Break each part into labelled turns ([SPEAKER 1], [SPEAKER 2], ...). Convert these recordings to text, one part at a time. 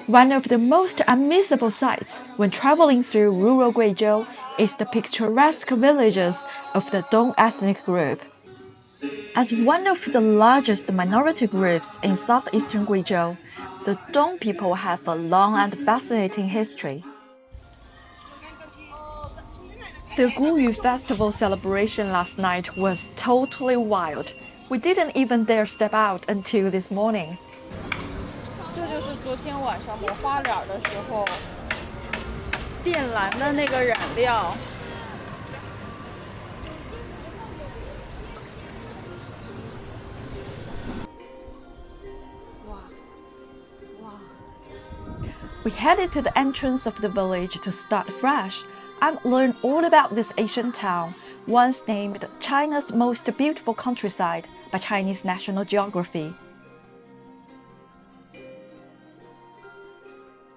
[SPEAKER 1] One of the most unmissable sights when traveling through rural Guizhou is the picturesque villages of the Dong ethnic group. As one of the largest minority groups in southeastern Guizhou, the Dong people have a long and fascinating history. The Guyu Festival celebration last night was totally wild. We didn't even dare step out until this morning.
[SPEAKER 2] 这就是昨天晚上抹花脸的时候靛蓝的那个染料。
[SPEAKER 1] We headed to the entrance of the village to start fresh and learn all about this ancient town, once named China's most beautiful countryside by Chinese National Geography.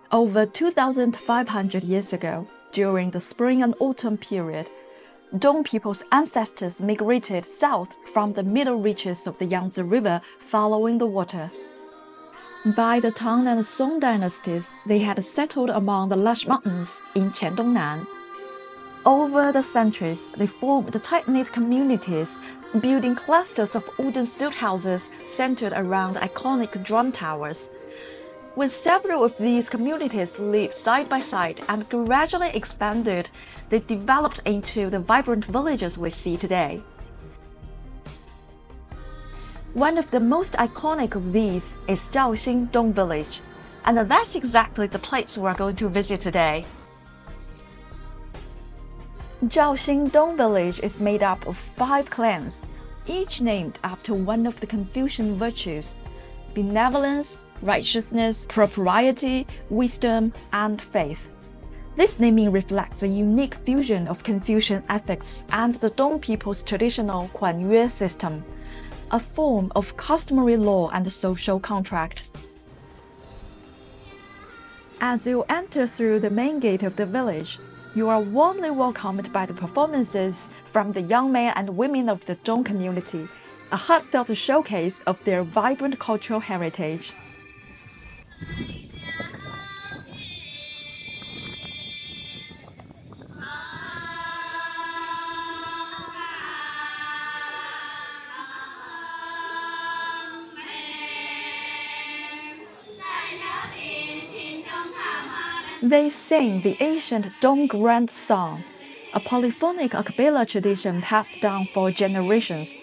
[SPEAKER 1] Over 2,500 years ago, during the spring and autumn period, Dong people's ancestors migrated south from the middle reaches of the Yangtze River following the water. By the Tang and Song dynasties, they had settled among the lush mountains in Qiandongnan. Over the centuries, they formed tight-knit communities, building clusters of wooden stilt houses centered around iconic drum towers. When several of these communities lived side by side and gradually expanded, they developed into the vibrant villages we see today. One of the most iconic of these is Zhaoxing Dong Village, and that's exactly the place we're going to visit today. Zhaoxing Dong Village is made up of 5 clans, each named after one of the Confucian virtues: benevolence, righteousness, propriety, wisdom, and faith. This naming reflects a unique fusion of Confucian ethics and the Dong people's traditional Kuan system, a form of customary law and social contract. As you enter through the main gate of the village, you are warmly welcomed by the performances from the young men and women of the Dong community, a heartfelt showcase of their vibrant cultural heritage. They sing the ancient Dong Grand Song, a polyphonic a cappella tradition passed down for generations.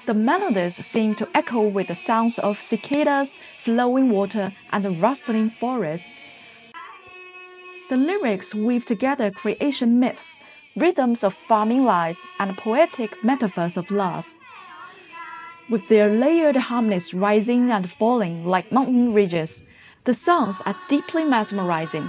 [SPEAKER 1] The melodies seem to echo with the sounds of cicadas, flowing water, and rustling forests. The lyrics weave together creation myths, rhythms of farming life, and poetic metaphors of love. With their layered harmonies rising and falling like mountain ridges, the songs are deeply mesmerizing.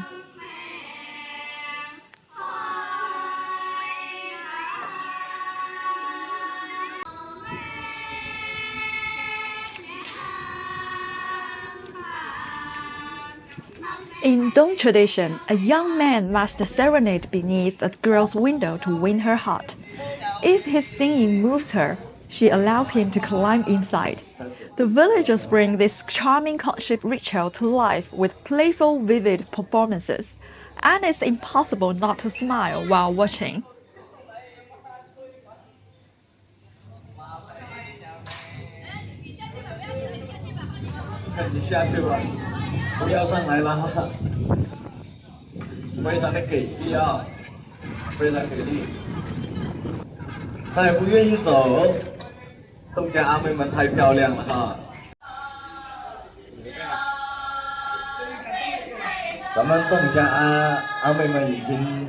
[SPEAKER 1] In Dong tradition, a young man must serenade beneath a girl's window to win her heart. If his singing moves her, she allows him to climb inside. The villagers bring this charming courtship ritual to life with playful, vivid performances, and it's impossible not to smile while watching.
[SPEAKER 3] 你下去吧，不要上来了哈，非常的给力啊，非常给力。他也不愿意走，东家阿妹们太漂亮了哈。咱们东家阿妹们已经，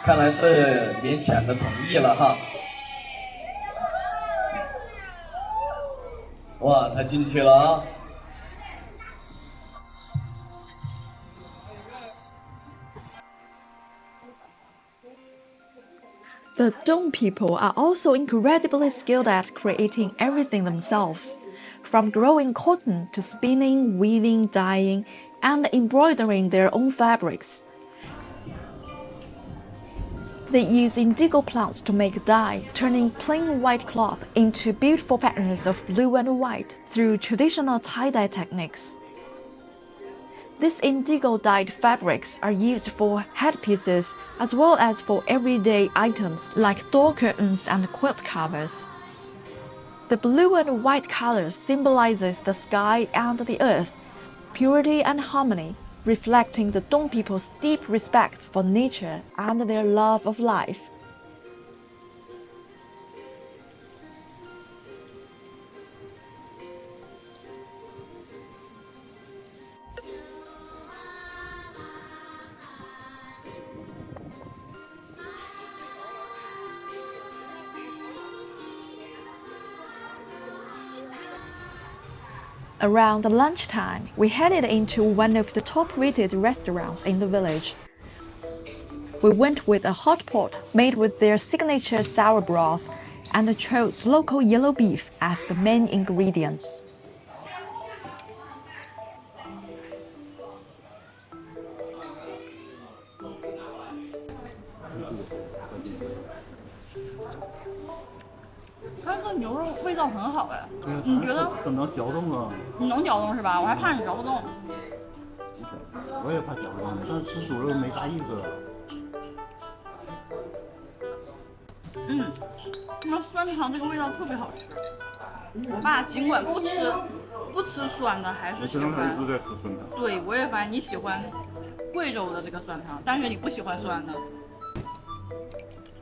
[SPEAKER 3] 看来是勉强的同意了哈。 哇，他进去了啊！
[SPEAKER 1] The Dong people are also incredibly skilled at creating everything themselves, from growing cotton to spinning, weaving, dyeing, and embroidering their own fabrics. They use indigo plants to make dye, turning plain white cloth into beautiful patterns of blue and white through traditional tie-dye techniques. These indigo dyed fabrics are used for headpieces as well as for everyday items like door curtains and quilt covers. The blue and white colors symbolizes the sky and the earth, purity and harmony, reflecting the Dong people's deep respect for nature and their love of life. Around lunchtime, we headed into one of the top-rated restaurants in the village. We went with a hot pot made with their signature sour broth and chose local yellow beef as the main ingredients.
[SPEAKER 2] 它这个牛肉味道很好哎，你觉得？
[SPEAKER 4] 很能嚼动啊。
[SPEAKER 2] 你能嚼动是吧？我还怕你嚼不动。
[SPEAKER 4] 我也怕嚼不动，但吃煮肉没啥意思。
[SPEAKER 2] 那酸汤这个味道特别好吃。我爸尽管不吃酸的，还是喜欢。
[SPEAKER 4] 一直在吃酸汤。
[SPEAKER 2] 对，我也发现你喜欢贵州的这个酸汤，但是你不喜欢酸的。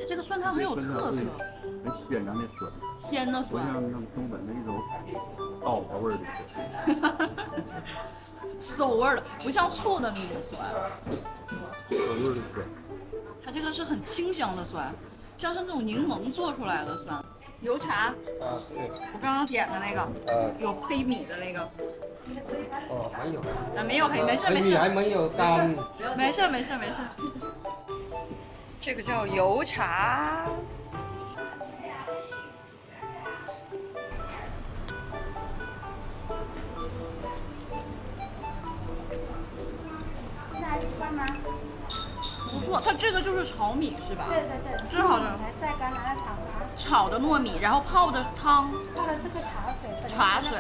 [SPEAKER 2] 这个酸汤很有特色。
[SPEAKER 4] 很鲜然的酸，
[SPEAKER 2] 鲜的酸，
[SPEAKER 4] 像东北那种稻草味的
[SPEAKER 2] 馊味的，不像醋的那种酸。
[SPEAKER 4] 馊味的酸，
[SPEAKER 2] 它这个是很清香的酸，像是那种柠檬做出来的酸。油茶，
[SPEAKER 5] 对，
[SPEAKER 2] 我刚刚点的那个，有黑米的那个。
[SPEAKER 5] 哦，还有。
[SPEAKER 2] 没有黑，没事。
[SPEAKER 5] 还没有干。
[SPEAKER 2] 没事。这个叫油茶。不错，它这个就是炒米是吧？
[SPEAKER 6] 对，
[SPEAKER 2] 真好的。
[SPEAKER 6] 来晒干拿来炒它。
[SPEAKER 2] 炒的糯米，然后泡的汤。
[SPEAKER 6] 泡的这个茶水。
[SPEAKER 2] 茶水。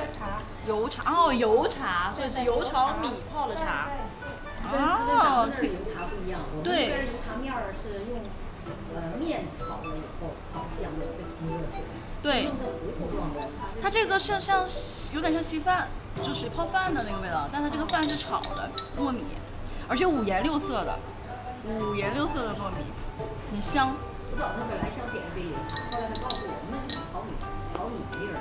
[SPEAKER 2] 油茶哦，油茶，所以是油炒米泡的茶。哦，
[SPEAKER 7] 跟油茶不一样，我们这儿油茶面儿是用面炒了以后炒香了，再冲热水。
[SPEAKER 2] 对。
[SPEAKER 7] 用的糊糊状的。
[SPEAKER 2] 它这个是像有点像稀饭，就水泡饭的那个味道，但它这个饭是炒的糯米，而且五颜六色的糯米，很香。
[SPEAKER 7] 我早上本来想点一杯油茶，后来他告诉我，那就是炒米粒儿。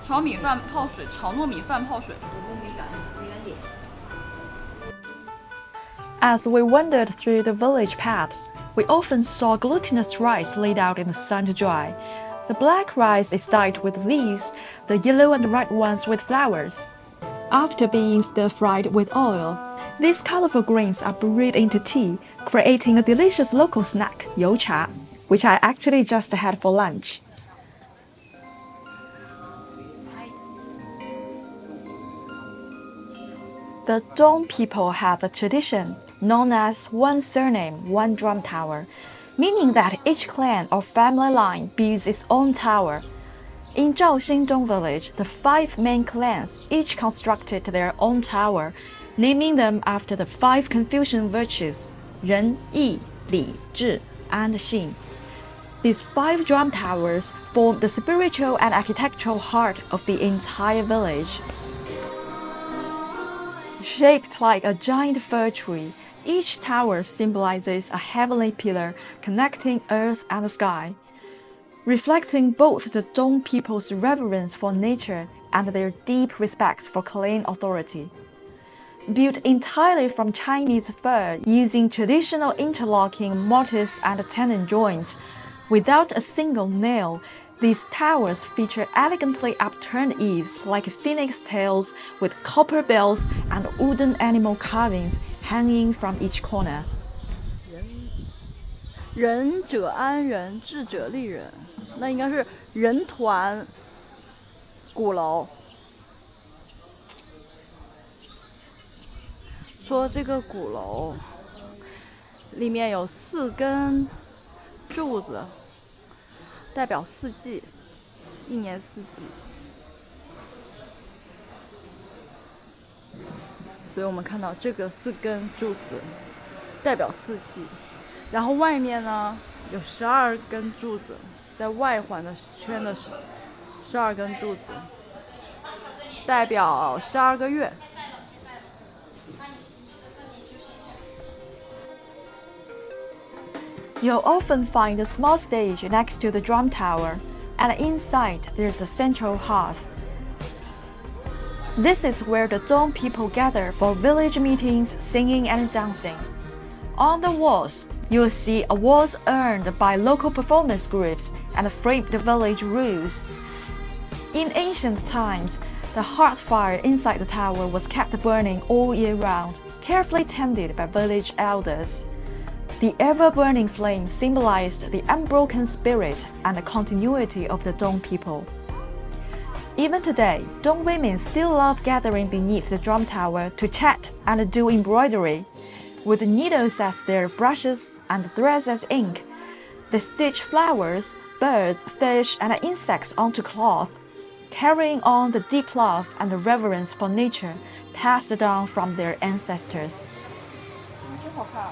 [SPEAKER 2] 炒米饭泡水，炒糯米饭泡水。
[SPEAKER 7] 我都没敢点。
[SPEAKER 1] As we wandered through the village paths, we often saw glutinous rice laid out in the sun to dry. The black rice is dyed with leaves, the yellow and red ones with flowers. After being stir-fried with oil, these colorful grains are brewed into tea, creating a delicious local snack, youcha, which I actually just had for lunch. The Dong people have a tradition known as one surname, one drum tower, meaning that each clan or family line builds its own tower. In Zhaoxing Dong Village, the 5 main clans each constructed their own tower, naming them after the 5 Confucian virtues, 仁, 义, 礼, 智, and 信. These 5 drum towers form the spiritual and architectural heart of the entire village. Shaped like a giant fir tree, each tower symbolizes a heavenly pillar connecting earth and sky, reflecting both the Dong people's reverence for nature and their deep respect for clan authority. Built entirely from Chinese fir using traditional interlocking mortise and tenon joints, without a single nail, these towers feature elegantly upturned eaves like phoenix tails with copper bells and wooden animal carvings hanging from each corner.
[SPEAKER 2] 仁者安人，智者利人，那应该是仁团鼓楼。说这个鼓楼里面有4根柱子，代表4季，一年4季。所以我们看到这个4根柱子代表4季，然后外面呢有12根柱子，在外环的圈的12根柱子，代表12个月。
[SPEAKER 1] You'll often find a small stage next to the drum tower, and inside there's a central hearth. This is where the Dong people gather for village meetings, singing and dancing. On the walls, you'll see awards earned by local performance groups and framed village rules. In ancient times, the hearth fire inside the tower was kept burning all year round, carefully tended by village elders. The ever-burning flame symbolized the unbroken spirit and the continuity of the Dong people. Even today, Dong women still love gathering beneath the drum tower to chat and do embroidery. With needles as their brushes and threads as ink, they stitch flowers, birds, fish, and insects onto cloth, carrying on the deep love and reverence for nature passed down from their ancestors.
[SPEAKER 2] 真好看。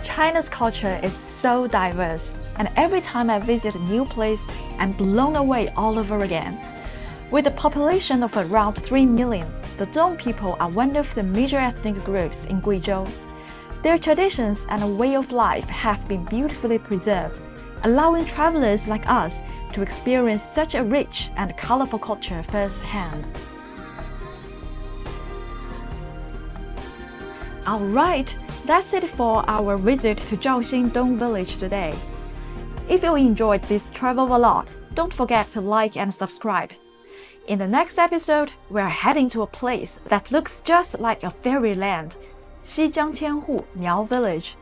[SPEAKER 1] China's culture is so diverse, and every time I visit a new place, I'm blown away all over again. With a population of around 3 million, the Dong people are one of the major ethnic groups in Guizhou. Their traditions and way of life have been beautifully preserved, allowing travelers like us to experience such a rich and colorful culture firsthand. Alright, that's it for our visit to Zhaoxing Dong Village today. If you enjoyed this travel vlog, don't forget to like and subscribe. In the next episode, we're heading to a place that looks just like a fairyland, Qiandongnan Miao Village.